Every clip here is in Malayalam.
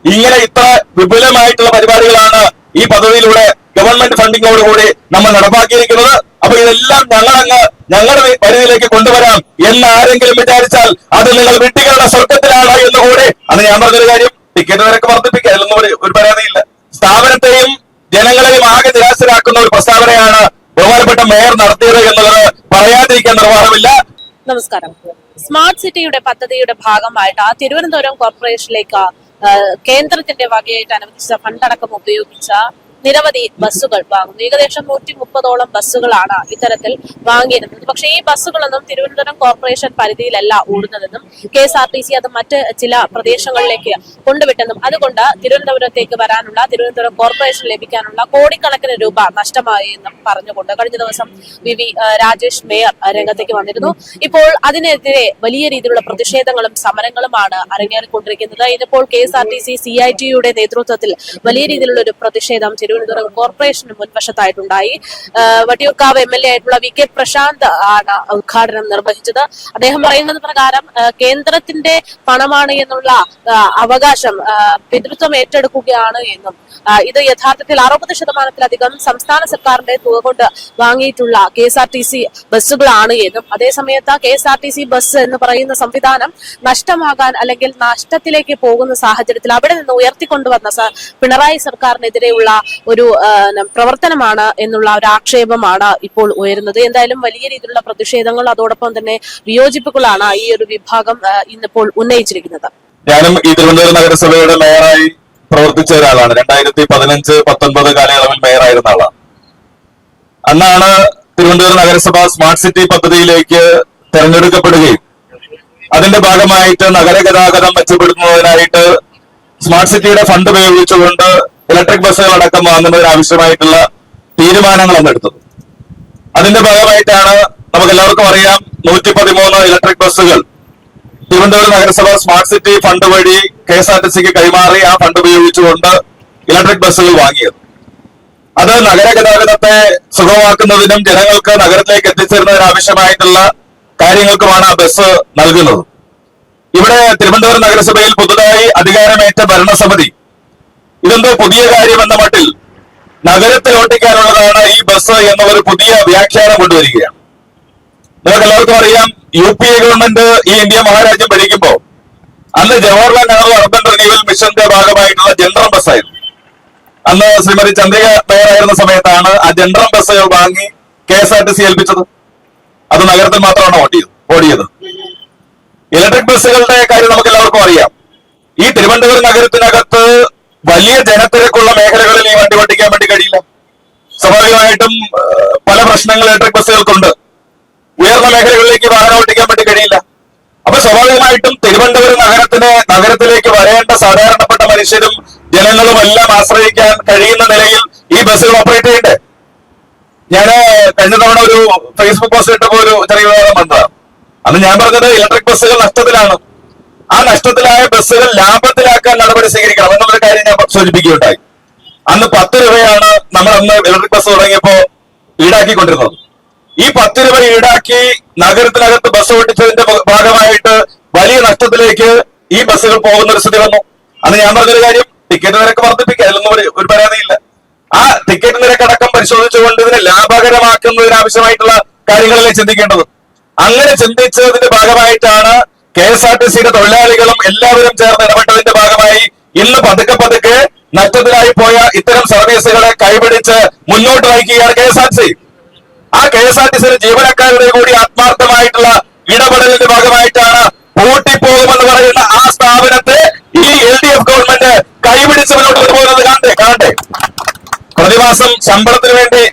ഇങ്ങനെ ഇത്ര വിപുലമായിട്ടുള്ള പരിപാടികളാണ് ഈ പദ്ധതിയിലൂടെ ഗവൺമെന്റ് ഫണ്ടിങ്ങോടുകൂടി നമ്മൾ നടപ്പാക്കിയിരിക്കുന്നത്. അപ്പൊ ഇതെല്ലാം ഞങ്ങളുടെ പരിധിയിലേക്ക് കൊണ്ടുവരാം എന്ന് ആരെങ്കിലും വിചാരിച്ചാൽ അത് നിങ്ങൾ വിഡ്ഢികളുടെ സ്വർഗത്തിലാണ് എന്നുകൂടി അത് ഞാൻ പറഞ്ഞൊരു കാര്യം. ടിക്കറ്റ് നിരക്ക് വർദ്ധിപ്പിക്കുക, അതിലൊന്നും ഒരു പരാതിയില്ല. സ്ഥാപനത്തെയും ജനങ്ങളെയും ആകെ നിരാശരാക്കുന്ന ഒരു പ്രസ്താവനയാണ് ബഹുമാനപ്പെട്ട മേയർ നടത്തിയത് എന്നുള്ളത് പറയാതിരിക്കാൻ നിർവാഹമില്ല. നമസ്കാരം. സ്മാർട്ട് സിറ്റിയുടെ പദ്ധതിയുടെ ഭാഗമായിട്ട് തിരുവനന്തപുരം കോർപ്പറേഷനിലേക്ക് കേന്ദ്രത്തിന്റെ വകയായിട്ട് അനുവദിച്ച ഫണ്ടടക്കം ഉപയോഗിച്ച നിരവധി ബസ്സുകൾ വാങ്ങുന്നു. ഏകദേശം 130ഓളം ബസ്സുകളാണ് ഇത്തരത്തിൽ വാങ്ങിയിരുന്നത്. പക്ഷേ ഈ ബസ്സുകളൊന്നും തിരുവനന്തപുരം കോർപ്പറേഷൻ പരിധിയിലല്ല ഓടുന്നതെന്നും KSRTC അത് മറ്റ് ചില പ്രദേശങ്ങളിലേക്ക് കൊണ്ടുവിട്ടെന്നും അതുകൊണ്ട് തിരുവനന്തപുരത്തേക്ക് വരാനുള്ള തിരുവനന്തപുരം കോർപ്പറേഷൻ ലഭിക്കാനുള്ള കോടിക്കണക്കിന് രൂപ നഷ്ടമായി എന്നും പറഞ്ഞുകൊണ്ട് കഴിഞ്ഞ ദിവസം VV രാജേഷ് മേയർ രംഗത്തേക്ക് വന്നിരുന്നു. ഇപ്പോൾ അതിനെതിരെ വലിയ രീതിയിലുള്ള പ്രതിഷേധങ്ങളും സമരങ്ങളുമാണ് അരങ്ങേറിക്കൊണ്ടിരിക്കുന്നത്. ഇതിപ്പോൾ KSRTC CITയുടെ നേതൃത്വത്തിൽ വലിയ രീതിയിലുള്ള ഒരു പ്രതിഷേധം തിരുവനന്തപുരം കോർപ്പറേഷന് മുൻവശത്തായിട്ടുണ്ടായി. വട്ടിയൂർക്കാവ് MLA ആയിട്ടുള്ള VK പ്രശാന്ത് ആണ് ഉദ്ഘാടനം നിർവഹിച്ചത്. അദ്ദേഹം പറയുന്നത് പ്രകാരം കേന്ദ്രത്തിന്റെ പണമാണ് എന്നുള്ള അവകാശം പിതൃത്വം ഏറ്റെടുക്കുകയാണ് എന്നും ഇത് യഥാർത്ഥത്തിൽ 60% സംസ്ഥാന സർക്കാരിന്റെ തുക കൊണ്ട് വാങ്ങിയിട്ടുള്ള KSRTC ബസ്സുകളാണ് എന്നും അതേസമയത്ത് KSRTC ബസ് എന്ന് പറയുന്ന സംവിധാനം നഷ്ടമാകാൻ അല്ലെങ്കിൽ നഷ്ടത്തിലേക്ക് പോകുന്ന സാഹചര്യത്തിൽ അവിടെ നിന്ന് ഉയർത്തിക്കൊണ്ടുവന്ന പിണറായി സർക്കാരിനെതിരെയുള്ള ഒരു പ്രവർത്തനമാണ് എന്നുള്ള ഒരു ആക്ഷേപമാണ് ഇപ്പോൾ ഉയരുന്നത്. എന്തായാലും വലിയ രീതിയിലുള്ള പ്രതിഷേധങ്ങൾ അതോടൊപ്പം തന്നെ വിയോജിപ്പുകളാണ് ഈ ഒരു വിഭാഗം ഇന്നിപ്പോൾ ഉന്നയിച്ചിരിക്കുന്നത്. ഞാനും ഈ തിരുവനന്തപുരം നഗരസഭയുടെ മേയറായി പ്രവർത്തിച്ച ഒരാളാണ്. 2015-19 കാലയളവിൽ മേയറായിരുന്ന ആളാണ്. അന്നാണ് തിരുവനന്തപുരം നഗരസഭ സ്മാർട്ട് സിറ്റി പദ്ധതിയിലേക്ക് തെരഞ്ഞെടുക്കപ്പെടുകയും അതിന്റെ ഭാഗമായിട്ട് നഗരഗതാഗതം മെച്ചപ്പെടുത്തുന്നതിനായിട്ട് സ്മാർട്ട് സിറ്റിയുടെ ഫണ്ട് ഉപയോഗിച്ചുകൊണ്ട് ഇലക്ട്രിക് ബസ്സുകൾ അടക്കം വാങ്ങുന്നതിന് ആവശ്യമായിട്ടുള്ള തീരുമാനങ്ങൾ അന്നെടുത്തത്. അതിന്റെ ഭാഗമായിട്ടാണ് നമുക്ക് എല്ലാവർക്കും അറിയാം 113 ഇലക്ട്രിക് ബസ്സുകൾ തിരുവനന്തപുരം നഗരസഭ സ്മാർട്ട് സിറ്റി ഫണ്ട് വഴി KSRTCക്ക് കൈമാറി ആ ഫണ്ട് ഉപയോഗിച്ചുകൊണ്ട് ഇലക്ട്രിക് ബസ്സുകൾ വാങ്ങിയത്. അത് നഗരഗതാഗതത്തെ സുഗമമാക്കുന്നതിനും ജനങ്ങൾക്ക് നഗരത്തിലേക്ക് എത്തിച്ചേരുന്നതിന് ആവശ്യമായിട്ടുള്ള കാര്യങ്ങൾക്കുമാണ് ആ ബസ് നൽകുന്നത്. ഇവിടെ തിരുവനന്തപുരം നഗരസഭയിൽ പുതുതായി അധികാരമേറ്റ ഭരണസമിതി ഇതെന്തോ പുതിയ കാര്യമെന്ന മട്ടിൽ നഗരത്തിൽ ഓട്ടിക്കാനുള്ളതാണ് ഈ ബസ് എന്ന ഒരു പുതിയ വ്യാഖ്യാനം കൊണ്ടുവരികയാണ്. നിങ്ങൾക്ക് എല്ലാവർക്കും അറിയാം, UPA ഗവൺമെന്റ് ഈ ഇന്ത്യ മഹാരാജ്യം ഭരിക്കുമ്പോൾ അന്ന് ജവഹർലാൽ നെഹ്റു അർബൻ റിന്യൂവൽ മിഷന്റെ ഭാഗമായിട്ടുള്ള ജൻഡ്രം ബസ്സായിരുന്നു. അന്ന് ശ്രീമതി ചന്ദ്രിക മേയറായിരുന്ന സമയത്താണ് ആ ജൻഡ്രം ബസ്സുകൾ വാങ്ങി KSRTC ഏൽപ്പിച്ചത്. അത് നഗരത്തിൽ മാത്രമാണ് ഓടിയത്. ഇലക്ട്രിക് ബസ്സുകളുടെ കാര്യം നമുക്ക് എല്ലാവർക്കും അറിയാം. ഈ തിരുവനന്തപുരം നഗരത്തിനകത്ത് വലിയ ജനത്തിരക്കുള്ള മേഖലകളിൽ ഈ വണ്ടി ഓടിക്കാൻ വേണ്ടി കഴിയില്ല. സ്വാഭാവികമായിട്ടും പല പ്രശ്നങ്ങൾ ഇലക്ട്രിക് ബസ്സുകൾക്കുണ്ട്. ഉയർന്ന മേഖലകളിലേക്ക് വാഹനം ഓടിക്കാൻ വേണ്ടി കഴിയില്ല. അപ്പൊ സ്വാഭാവികമായിട്ടും തിരുവനന്തപുരം നഗരത്തിലേക്ക് വരേണ്ട സാധാരണപ്പെട്ട മനുഷ്യരും ജനങ്ങളും എല്ലാം ആശ്രയിക്കാൻ കഴിയുന്ന നിലയിൽ ഈ ബസ്സുകൾ ഓപ്പറേറ്റ് ചെയ്യണ്ടേ. ഞാൻ കഴിഞ്ഞ തവണ ഒരു ഫേസ്ബുക്ക് പോസ്റ്റ് ഇട്ടപ്പോൾ ഒരു ചെറിയ വിവാദം വന്നതാണ്. അന്ന് ഞാൻ പറഞ്ഞത് ഇലക്ട്രിക് ബസ്സുകൾ നഷ്ടത്തിലാണ്. ആ നഷ്ടത്തിലായ ബസ്സുകൾ ലാഭത്തിലാക്കാൻ നടപടി സ്വീകരിക്കണം എന്നുള്ളൊരു കാര്യം ഞാൻ സൂചിപ്പിക്കുകയുണ്ടായി. അന്ന് 10 രൂപയാണ് നമ്മൾ അന്ന് ഇലക്ട്രിക് ബസ് തുടങ്ങിയപ്പോ ഈടാക്കിക്കൊണ്ടിരുന്നത്. ഈ 10 രൂപ ഈടാക്കി നഗരത്തിനകത്ത് ബസ് ഓടിച്ചതിന്റെ ഭാഗമായിട്ട് വലിയ നഷ്ടത്തിലേക്ക് ഈ ബസ്സുകൾ പോകുന്ന ഒരു സ്ഥിതി വന്നു. അന്ന് ഞാൻ പറഞ്ഞൊരു കാര്യം, ടിക്കറ്റ് നിരക്ക് വർദ്ധിപ്പിക്കുക, അതിലൊന്നും ഒരു പരാതിയില്ല. ആ ടിക്കറ്റ് നിരക്കടക്കം പരിശോധിച്ചുകൊണ്ട് ഇതിനെ ലാഭകരമാക്കുന്നതിന് ആവശ്യമായിട്ടുള്ള കാര്യങ്ങളല്ലേ ചിന്തിക്കേണ്ടത്. അങ്ങനെ ചിന്തിച്ചതിന്റെ ഭാഗമായിട്ടാണ് KSRTCയുടെ തൊഴിലാളികളും എല്ലാവരും ചേർന്ന് ഇടപെട്ടതിന്റെ ഭാഗമായി ഇന്ന് പതുക്കെ നഷ്ടത്തിലായി പോയ ഇത്തരം സർവീസുകളെ കൈപിടിച്ച് മുന്നോട്ട് നയിക്കുകയാണ് KSRTC. ആ KSRTCയിലെ ജീവനക്കാരുടെ കൂടി ആത്മാർത്ഥമായിട്ടുള്ള ഇടപെടലിന്റെ ഭാഗമായിട്ടാണ് പൂട്ടിപ്പോകുമെന്ന് പറയുന്ന ആ സ്ഥാപനത്തെ ഈ LDF ഗവൺമെന്റ് കൈപിടിച്ച് മുന്നോട്ട് കൊണ്ടുപോകുന്നത് കാണട്ടെ. പ്രതിമാസം ശമ്പളത്തിന് വേണ്ടി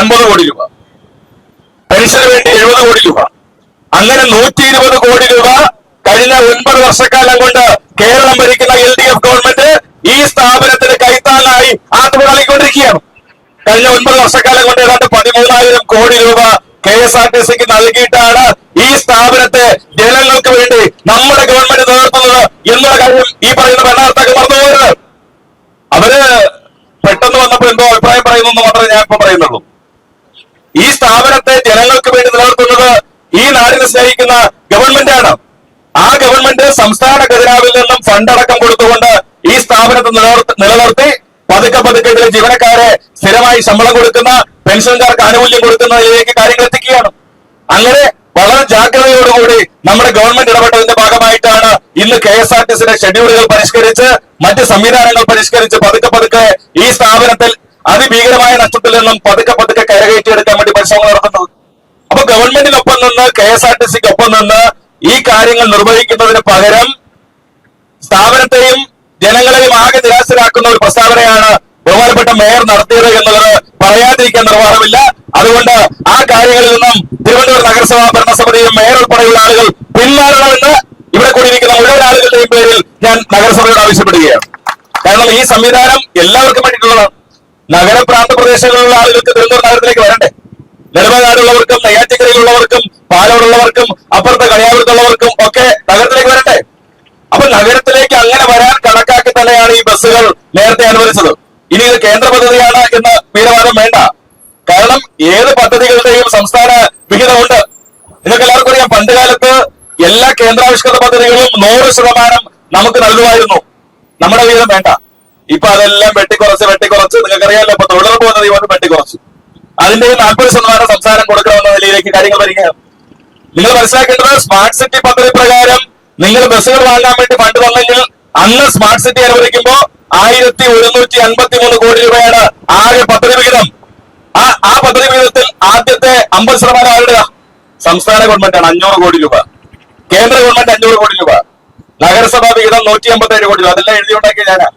50 കോടി രൂപ, പെൻഷന് വേണ്ടി 70 കോടി രൂപ, അങ്ങനെ 120 കോടി രൂപ കഴിഞ്ഞ 9 വർഷക്കാലം കൊണ്ട് കേരളം ഭരിക്കുന്ന LDF ഗവൺമെന്റ് ഈ സ്ഥാപനത്തിന് കൈത്താങ്ങായി തുക നൽകിക്കൊണ്ടിരിക്കുകയാണ്. കഴിഞ്ഞ 9 വർഷക്കാലം കൊണ്ട് ഏതാണ്ട് 13,000 കോടി രൂപ KSRTCക്ക് നൽകിയിട്ടാണ് ഈ സ്ഥാപനത്തെ ജനങ്ങൾക്ക് വേണ്ടി നമ്മുടെ ഗവൺമെന്റ് നിലനിർത്തുന്നത് എന്നുള്ള കാര്യം ഈ പറയുന്ന ഭരണകർത്താക്കൾ മറന്നുപോകരുത്. അവര് പെട്ടെന്ന് വന്നപ്പോ എന്തോ അഭിപ്രായം പറയുന്നു മാത്രമേ ഞാൻ ഇപ്പൊ പറയുന്നുള്ളൂ. ഈ സ്ഥാപനത്തെ ജനങ്ങൾക്ക് വേണ്ടി നിലനിർത്തുന്നത് ഈ നാടിനെ സ്നേഹിക്കുന്ന ഗവൺമെന്റാണ്. ആ ഗവൺമെന്റ് സംസ്ഥാന ഖജനാവിൽ നിന്നും ഫണ്ടടക്കം കൊടുത്തുകൊണ്ട് ഈ സ്ഥാപനത്തെ നിലനിർത്തി പതുക്കെ പതുക്കെ ഇതിലെ ജീവനക്കാരെ സ്ഥിരമായി ശമ്പളം കൊടുക്കുന്ന, പെൻഷൻകാർക്ക് ആനുകൂല്യം കൊടുക്കുന്നതിലേക്ക് കാര്യങ്ങൾ എത്തിക്കുകയാണ്. അങ്ങനെ വളരെ ജാഗ്രതയോടുകൂടി നമ്മുടെ ഗവൺമെന്റ് ഇടപെട്ടതിന്റെ ഭാഗമായിട്ടാണ് ഇന്ന് KSRTCയുടെ ഷെഡ്യൂളുകൾ പരിഷ്കരിച്ച് മറ്റ് സംവിധാനങ്ങൾ പരിഷ്കരിച്ച് പതുക്കെ പതുക്കെ ഈ സ്ഥാപനത്തിൽ അതിഭീകരമായ നഷ്ടത്തിൽ നിന്നും പതുക്കെ പതുക്കെ കരകയറ്റിയെടുക്കാൻ വേണ്ടി പരിശ്രമം നടത്തുന്നത്. അപ്പൊ ഗവൺമെന്റിനൊപ്പം നിന്ന് KSRTCക്കൊപ്പം നിന്ന് ഈ കാര്യങ്ങൾ നിർവഹിക്കുന്നതിന് പകരം സ്ഥാപനത്തെയും ജനങ്ങളെയും ആകെ നിരാശരാക്കുന്ന ഒരു പ്രസ്താവനയാണ് ബഹുമാനപ്പെട്ട മേയർ നടത്തിയത് എന്നുള്ളത് പറയാതിരിക്കാൻ നിർവാഹമില്ല. അതുകൊണ്ട് ആ കാര്യങ്ങളിൽ നിന്നും തിരുവനന്തപുരം നഗരസഭാ ഭരണസമിതിയും മേയർ ഉൾപ്പെടെയുള്ള ആളുകൾ പിന്മാറണമെന്ന് ഇവിടെ കൂടിയിരിക്കുന്ന മുഴുവൻ ആളുകളുടെയും പേരിൽ ഞാൻ നഗരസഭയോട് ആവശ്യപ്പെടുകയാണ്. കാരണം ഈ സംവിധാനം എല്ലാവർക്കും വേണ്ടിയിട്ടുള്ളതാണ്. നഗരപ്രാന്ത പ്രദേശങ്ങളിലുള്ള ആളുകൾക്ക് തിരുവനന്തപുരം നഗരത്തിലേക്ക് വരണ്ടേ? നെടുമങ്ങാടുള്ളവർക്കും നെയ്യാറ്റിക്കരയിലുള്ളവർക്കും പാലോടുള്ളവർക്കും അപ്പുറത്തെ കണിയാപുരത്തുള്ളവർക്കും ഒക്കെ നഗരത്തിലേക്ക് വരണ്ടേ? അപ്പൊ നഗരത്തിലേക്ക് അങ്ങനെ വരാൻ കണക്കാക്കി തന്നെയാണ് ഈ ബസ്സുകൾ നേരത്തെ അനുവദിച്ചത്. ഇനി ഇത് കേന്ദ്ര പദ്ധതിയാണ് എന്ന് വീരവാദം വേണ്ട. കാരണം ഏത് പദ്ധതികളുടെയും സംസ്ഥാന വിഹിതമുണ്ട്. നിങ്ങൾക്ക് എല്ലാവർക്കും അറിയാം, പണ്ട് കാലത്ത് എല്ലാ കേന്ദ്രാവിഷ്കൃത പദ്ധതികളും 100% നമുക്ക് നൽകുമായിരുന്നു. നമ്മുടെ വിഹിതം വേണ്ട. ഇപ്പൊ അതെല്ലാം വെട്ടിക്കുറച്ച് നിങ്ങൾക്കറിയാമല്ലോ, ഇപ്പൊ തൊഴിലുറപ്പ് പദ്ധതി കൊണ്ട് വെട്ടിക്കുറച്ചു. അതിന്റെ 40% സംസ്ഥാനം കൊടുക്കണമെന്ന നിലയിലേക്ക് കാര്യങ്ങൾ വരികയാണ്. നിങ്ങൾ മനസ്സിലാക്കേണ്ടത്, സ്മാർട്ട് സിറ്റി പദ്ധതി പ്രകാരം നിങ്ങൾ ബസ്സുകൾ വാങ്ങാൻ വേണ്ടി ഫണ്ട് തന്നെങ്കിൽ അന്ന് സ്മാർട്ട് സിറ്റി അനുവദിക്കുമ്പോ 1153 കോടി രൂപയാണ് ആകെ പദ്ധതി വിഹിതം. ആ പദ്ധതി വിഹിതത്തിൽ ആദ്യത്തെ 50% ആരുടെ? സംസ്ഥാന ഗവൺമെന്റാണ് 500 കോടി രൂപ, കേന്ദ്ര ഗവൺമെന്റ് 500 കോടി രൂപ, നഗരസഭാ വിഹിതം 157 കോടി രൂപ. അതെല്ലാം എഴുതിയുണ്ടാക്കിയ ഞാനാ.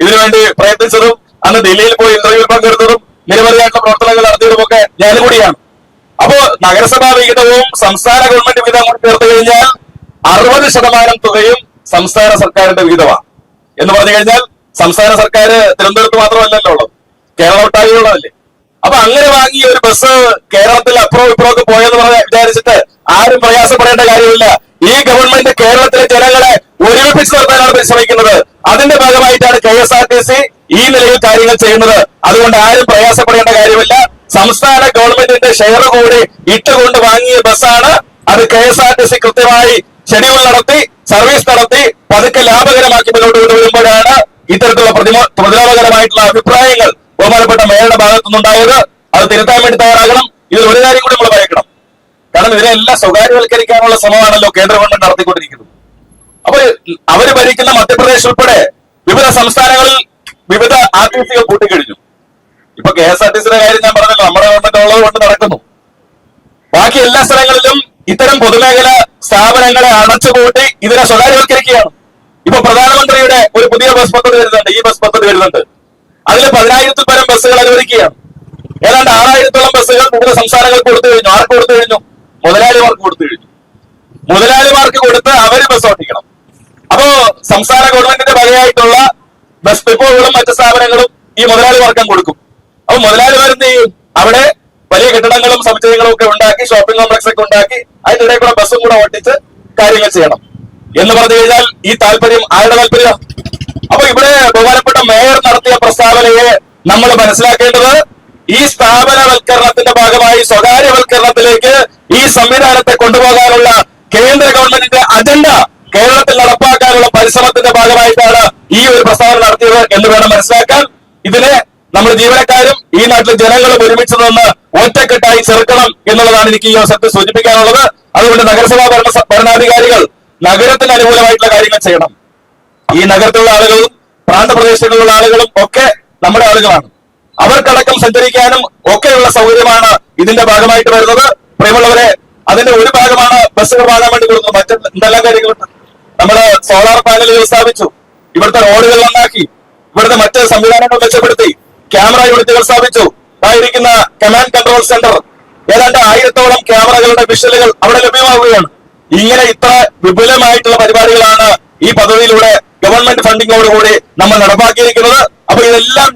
ഇതിനുവേണ്ടി പ്രയത്നിച്ചതും അന്ന് ദില്ലിയിൽ പോയി ഇന്റർവ്യൂവിൽ പങ്കെടുത്തതും നിരവധിയായിട്ടുള്ള പ്രവർത്തനങ്ങൾ നടത്തിയതുമൊക്കെ ഞാൻ കൂടിയാണ്. അപ്പോ നഗരസഭാ വിഹിതവും സംസ്ഥാന ഗവൺമെന്റ് വിഹിതം കൂടി ചേർത്ത് കഴിഞ്ഞാൽ 60% തുകയും സംസ്ഥാന സർക്കാരിന്റെ വിഹിതമാണ്. എന്ന് പറഞ്ഞു കഴിഞ്ഞാൽ സംസ്ഥാന സർക്കാർ തിരുവനന്തപുരത്ത് മാത്രമല്ലല്ലോ ഉള്ളത്, കേരളം ഒട്ടാകെയുള്ളതല്ലേ. അപ്പൊ അങ്ങനെ വാങ്ങിയ ഒരു ബസ് കേരളത്തിൽ അപ്പുറവും ഇപ്പുറമൊക്കെ പോയെന്ന് വിചാരിച്ചിട്ട് ആരും പ്രയാസപ്പെടേണ്ട കാര്യമില്ല. ഈ ഗവൺമെന്റ് കേരളത്തിലെ ജനങ്ങളെ ഒരുമിപ്പിച്ച് നിർത്താനാണ് പരിശ്രമിക്കുന്നത്. അതിന്റെ ഭാഗമായിട്ടാണ് KSRTC ഈ നിലയിൽ കാര്യങ്ങൾ ചെയ്യുന്നത്. അതുകൊണ്ട് ആരും പ്രയാസപ്പെടേണ്ട കാര്യമില്ല. സംസ്ഥാന ഗവൺമെന്റിന്റെ ഷെയർ കൂടി ഇട്ടുകൊണ്ട് വാങ്ങിയ ബസ്സാണ്. അത് KSRTC കൃത്യമായി ഷെഡ്യൂൾ നടത്തി, സർവീസ് നടത്തി, പതുക്കെ ലാഭകരമാക്കി മുന്നോട്ട് കൊണ്ടുവരുമ്പോഴാണ് ഇത്തരത്തിലുള്ള പ്രതിരോധകരമായിട്ടുള്ള അഭിപ്രായങ്ങൾ ബഹുമാനപ്പെട്ട മേയറുടെ ഭാഗത്തുനിന്നുണ്ടായത്. അത് തിരുത്താൻ വേണ്ടി തയ്യാറാകണം. ഇതിൽ ഒരു കാര്യം കൂടി നമ്മൾ പറയണം. കാരണം ഇതിനെല്ലാം സ്വകാര്യവൽക്കരിക്കാനുള്ള ശ്രമമാണല്ലോ കേന്ദ്ര ഗവൺമെന്റ് നടത്തിക്കൊണ്ടിരിക്കുന്നത്. അപ്പൊ അവര് ഭരിക്കുന്ന മധ്യപ്രദേശ് ഉൾപ്പെടെ വിവിധ സംസ്ഥാനങ്ങളിൽ വിവിധ RTCകൾ കൂട്ടിക്കഴിഞ്ഞു. ഇപ്പൊ KSRTCയുടെ കാര്യം ഞാൻ പറഞ്ഞല്ലോ, നമ്മുടെ ഗവൺമെന്റ് ഉള്ളത് കൊണ്ട് നടക്കുന്നു. ബാക്കി എല്ലാ സ്ഥലങ്ങളിലും ഇത്തരം പൊതുമേഖല സ്ഥാപനങ്ങളെ അടച്ചുപൂട്ടി ഇതിനെ സ്വകാര്യവൽക്കരിക്കുകയാണ്. ഇപ്പൊ പ്രധാനമന്ത്രിയുടെ ഒരു പുതിയ ബസ് പദ്ധതി വരുന്നുണ്ട്, ഈ ബസ് പദ്ധതി വരുന്നുണ്ട്. അതിൽ 10,000-ൽ പരം ബസ്സുകൾ അനുവദിക്കുകയാണ്. ഏതാണ്ട് 6,000-ഓളം ബസ്സുകൾ വിവിധ സംസ്ഥാനങ്ങൾക്ക് കൊടുത്തു കഴിഞ്ഞു. ആർക്ക് കൊടുത്തു കഴിഞ്ഞു? മുതലാളിമാർക്ക് കൊടുത്തു കഴിഞ്ഞു. മുതലാളിമാർക്ക് കൊടുത്ത് അവര് ബസ് ഓട്ടിക്കണം. അപ്പോ സംസ്ഥാന ഗവൺമെന്റിന്റെ വകയായിട്ടുള്ള ബസ് ഡിപ്പോകളും മറ്റ് സ്ഥാപനങ്ങളും ഈ മുതലാളിമാർക്കും കൊടുക്കും. അപ്പൊ മുതലാളിമാരെന്ത് ചെയ്യും? അവിടെ വലിയ കെട്ടിടങ്ങളും സമുച്ചയങ്ങളും ഒക്കെ ഉണ്ടാക്കി, ഷോപ്പിംഗ് കോംപ്ലക്സ് ഒക്കെ ഉണ്ടാക്കി, അതിന്റെ ഇടയിൽ കൂടെ ബസ്സും കൂടെ ഓട്ടിച്ച് കാര്യങ്ങൾ ചെയ്യണം എന്ന് പറഞ്ഞു കഴിഞ്ഞാൽ ഈ താല്പര്യം ആരുടെ താല്പര്യം? അപ്പൊ ഇവിടെ ബഹുമാനപ്പെട്ട മേയർ നടത്തിയ പ്രസ്താവനയെ നമ്മൾ മനസ്സിലാക്കേണ്ടത്, ഈ സ്ഥാപനവൽക്കരണത്തിന്റെ ഭാഗമായി സ്വകാര്യവൽക്കരണത്തിലേക്ക് ഈ സംവിധാനത്തെ കൊണ്ടുപോകാനുള്ള കേന്ദ്ര ഗവൺമെന്റിന്റെ അജണ്ട കേരളത്തിൽ നടപ്പാക്കാനുള്ള പരിശ്രമത്തിന്റെ ഭാഗമായിട്ടാണ് ഈ ഒരു പ്രസ്താവന നടത്തിയത് എന്ന് വേണം മനസ്സിലാക്കാൻ. ഇതിനെ നമ്മൾ ജീവനക്കാരും ഈ നാട്ടിലെ ജനങ്ങളും ഒരുമിച്ച് നിന്ന് ഒറ്റക്കെട്ടായി ചെറുക്കണം എന്നുള്ളതാണ് എനിക്ക് ഈ അവസരത്തിൽ സൂചിപ്പിക്കാനുള്ളത്. അതുകൊണ്ട് നഗരസഭാ ഭരണാധികാരികൾ നഗരത്തിന് അനുകൂലമായിട്ടുള്ള കാര്യങ്ങൾ ചെയ്യണം. ഈ നഗരത്തിലുള്ള ആളുകളും പ്രാന്തപ്രദേശങ്ങളിലുള്ള ആളുകളും ഒക്കെ നമ്മുടെ ആളുകളാണ്. അവർക്കടക്കം സഞ്ചരിക്കാനും ഒക്കെയുള്ള സൗകര്യമാണ് ഇതിന്റെ ഭാഗമായിട്ട് വരുന്നത്. പ്രിയമുള്ളവരെ, അതിന്റെ ഒരു ഭാഗമാണ് ബസ്സുകൾ വാങ്ങാൻ വേണ്ടി കൊടുക്കുന്നത്. മറ്റ് എന്തെല്ലാം കാര്യങ്ങളുണ്ട്. നമ്മള് സോളാർ പാനലുകൾ സ്ഥാപിച്ചു, ഇവിടുത്തെ റോഡുകൾ നന്നാക്കി, ഇവിടുത്തെ മറ്റ് സംവിധാനങ്ങൾ മെച്ചപ്പെടുത്തി, ക്യാമറ യൂണിറ്റുകൾ സ്ഥാപിച്ചു. ആയിരിക്കുന്ന കമാൻഡ് കൺട്രോൾ സെന്റർ, ഏതാണ്ട് 1000-ഓളം ക്യാമറകളുടെ വിഷ്വലുകൾ അവിടെ ലഭ്യമാവുകയാണ്. ഇങ്ങനെ ഇത്ര വിപുലമായിട്ടുള്ള പരിപാടികളാണ് ഈ പദ്ധതിയിലൂടെ ഗവൺമെന്റ് ഫണ്ടിങ്ങോടുകൂടി നമ്മൾ നടപ്പാക്കിയിരിക്കുന്നത്. അപ്പൊ ഇതെല്ലാം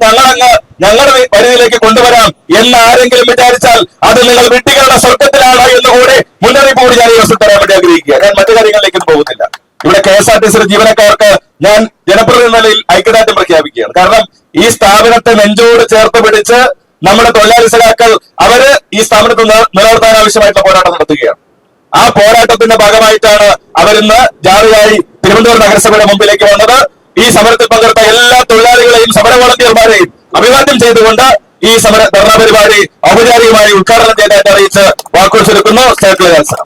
ഞങ്ങളുടെ പരിധിയിലേക്ക് കൊണ്ടുവരാം എന്ന് ആരെങ്കിലും വിചാരിച്ചാൽ അത് നിങ്ങൾ വിട്ടികളുടെ സ്വർഗത്തിലാണ് എന്നുകൂടി മുന്നറിയിപ്പ് കൂടി ഞാൻ ഈ ദിവസം തരാൻ വേണ്ടി ആഗ്രഹിക്കുക. ഞാൻ മറ്റു കാര്യങ്ങളിലേക്കും പോകുന്നില്ല. ഇവിടെ KSRTCയുടെ ജീവനക്കാർക്ക് ഞാൻ ജനപ്രതിനിധി നിലയിൽ ഐക്യദാർഢ്യം പ്രഖ്യാപിക്കുകയാണ്. കാരണം ഈ സ്ഥാപനത്തെ നെഞ്ചോട് ചേർത്ത് പിടിച്ച് നമ്മുടെ തൊഴിലാളി സഖാക്കൾ അവര് ഈ സ്ഥാപനത്തിൽ നിലനിർത്താൻ ആവശ്യമായിട്ടുള്ള പോരാട്ടം നടത്തുകയാണ്. ആ പോരാട്ടത്തിന്റെ ഭാഗമായിട്ടാണ് അവരിന്ന് ജാഥയായി തിരുവനന്തപുരം നഗരസഭയുടെ മുമ്പിലേക്ക് വന്നത്. ഈ സമരത്തിൽ പങ്കെടുത്ത എല്ലാ തൊഴിലാളികളെയും സമര വോളണ്ടിയർമാരെയും അഭിവാദ്യം ചെയ്തുകൊണ്ട് ഈ സമര ധർണാ പരിപാടി ഔപചാരികമായി ഉദ്ഘാടനം ചെയ്തതായിട്ട് അറിയിച്ച് വാക്കുകൾ ചുരുക്കുന്നു. State leaders.